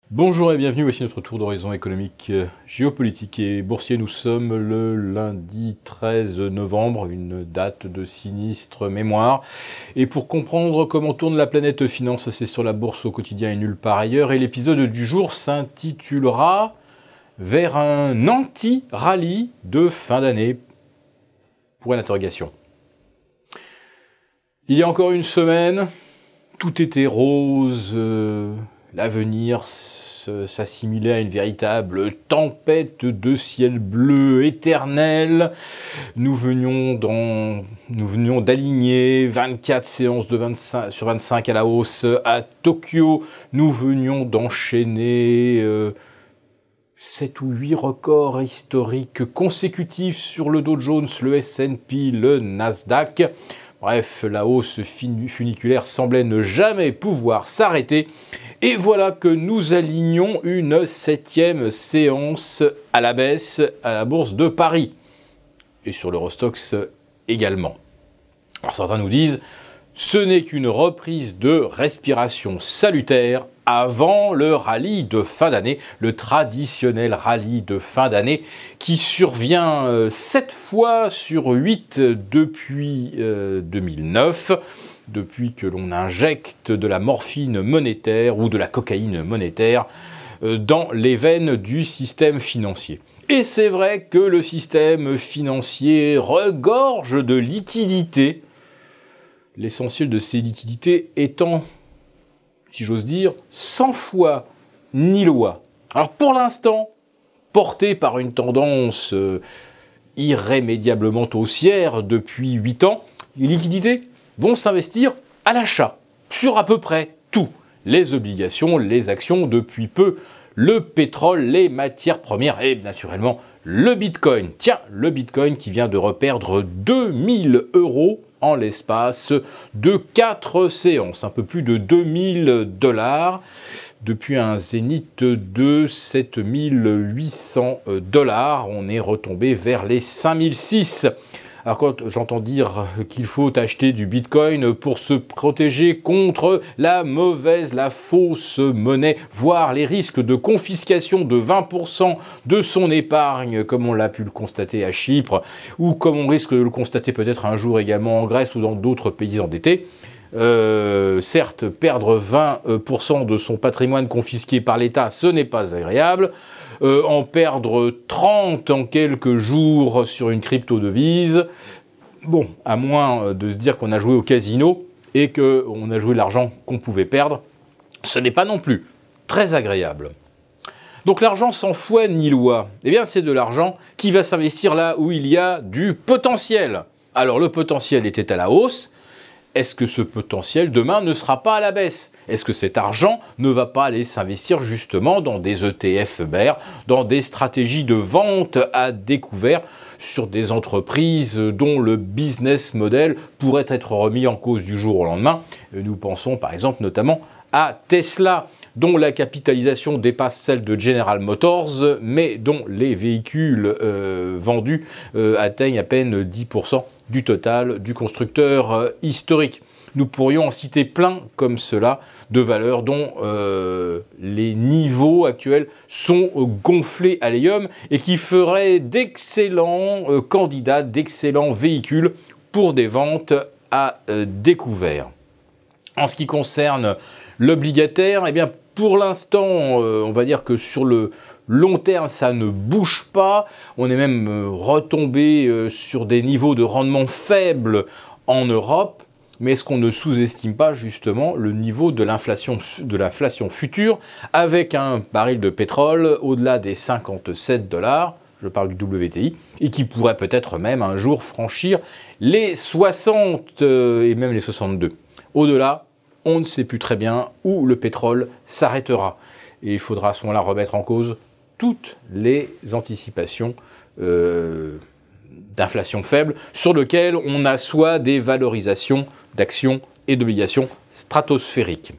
Bonjour et bienvenue, voici notre tour d'horizon économique, géopolitique et boursier. Nous sommes le lundi 13 novembre, une date de sinistre mémoire. Et pour comprendre comment tourne la planète finance, c'est sur la bourse au quotidien et nulle part ailleurs. Et l'épisode du jour s'intitulera « Vers un anti-rallye de fin d'année ?» pour une interrogation. Il y a encore une semaine, tout était rose, l'avenir s'assimilait à une véritable tempête de ciel bleu éternel. Nous venions d'aligner 24 séances de 25 sur 25 à la hausse à Tokyo. Nous venions d'enchaîner 7 ou 8 records historiques consécutifs sur le Dow Jones, le S&P, le Nasdaq. Bref, la hausse funiculaire semblait ne jamais pouvoir s'arrêter. Et voilà que nous alignons une 7e séance à la baisse à la bourse de Paris. Et sur l'Eurostoxx également. Alors certains nous disent, ce n'est qu'une reprise de respiration salutaire avant le rallye de fin d'année, le traditionnel rallye de fin d'année qui survient 7 fois sur 8 depuis 2009. Depuis que l'on injecte de la morphine monétaire ou de la cocaïne monétaire dans les veines du système financier. Et c'est vrai que le système financier regorge de liquidités, l'essentiel de ces liquidités étant, si j'ose dire, sans foi ni loi. Alors pour l'instant, porté par une tendance irrémédiablement haussière depuis 8 ans, les liquidités vont s'investir à l'achat, sur à peu près tout. Les obligations, les actions, depuis peu, le pétrole, les matières premières et naturellement le Bitcoin. Tiens, le Bitcoin qui vient de reperdre 2000 € en l'espace de 4 séances, un peu plus de 2000 $, depuis un zénith de 7800 $. On est retombé vers les 5006. Alors quand j'entends dire qu'il faut acheter du Bitcoin pour se protéger contre la mauvaise, la fausse monnaie, voire les risques de confiscation de 20% de son épargne, comme on l'a pu le constater à Chypre, ou comme on risque de le constater peut-être un jour également en Grèce ou dans d'autres pays endettés, certes, perdre 20% de son patrimoine confisqué par l'État, ce n'est pas agréable. En perdre 30 en quelques jours sur une crypto-devise, bon, à moins de se dire qu'on a joué au casino et qu'on a joué l'argent qu'on pouvait perdre, ce n'est pas non plus très agréable. Donc l'argent sans foi ni loi, eh bien c'est de l'argent qui va s'investir là où il y a du potentiel. Alors le potentiel était à la hausse. Est-ce que ce potentiel, demain, ne sera pas à la baisse? Est-ce que cet argent ne va pas aller s'investir justement dans des ETF BER, dans des stratégies de vente à découvert sur des entreprises dont le business model pourrait être remis en cause du jour au lendemain? Nous pensons par exemple notamment à Tesla, dont la capitalisation dépasse celle de General Motors, mais dont les véhicules vendus atteignent à peine 10% du total du constructeur historique. Nous pourrions en citer plein comme cela de valeurs dont les niveaux actuels sont gonflés à l'hélium et qui feraient d'excellents candidats, d'excellents véhicules pour des ventes à découvert. En ce qui concerne l'obligataire, eh bien pour l'instant, on va dire que sur le long terme, ça ne bouge pas. On est même retombé sur des niveaux de rendement faibles en Europe. Mais est-ce qu'on ne sous-estime pas justement le niveau de l'inflation future avec un baril de pétrole au-delà des 57 $, je parle du WTI, et qui pourrait peut-être même un jour franchir les 60 et même les 62. Au-delà, on ne sait plus très bien où le pétrole s'arrêtera. Et il faudra à ce moment-là remettre en cause toutes les anticipations d'inflation faible sur lesquelles on assoit des valorisations d'actions et d'obligations stratosphériques.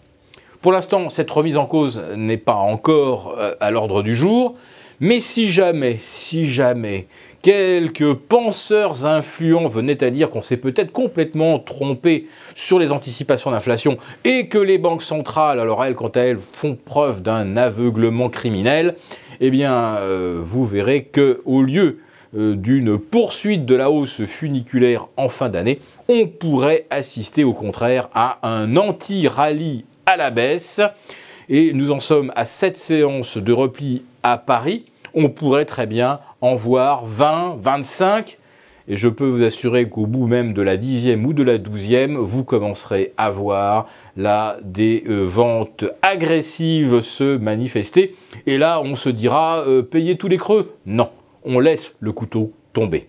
Pour l'instant, cette remise en cause n'est pas encore à l'ordre du jour, mais si jamais quelques penseurs influents venaient à dire qu'on s'est peut-être complètement trompé sur les anticipations d'inflation et que les banques centrales, alors elles, quant à elles, font preuve d'un aveuglement criminel, eh bien, vous verrez qu'au lieu d'une poursuite de la hausse funiculaire en fin d'année, on pourrait assister au contraire à un anti-rallye à la baisse. Et nous en sommes à 7 séances de repli à Paris. On pourrait très bien en voir 20, 25. Et je peux vous assurer qu'au bout même de la 10e ou de la 12e, vous commencerez à voir là des ventes agressives se manifester. Et là, on se dira, payez tous les creux. Non, on laisse le couteau tomber.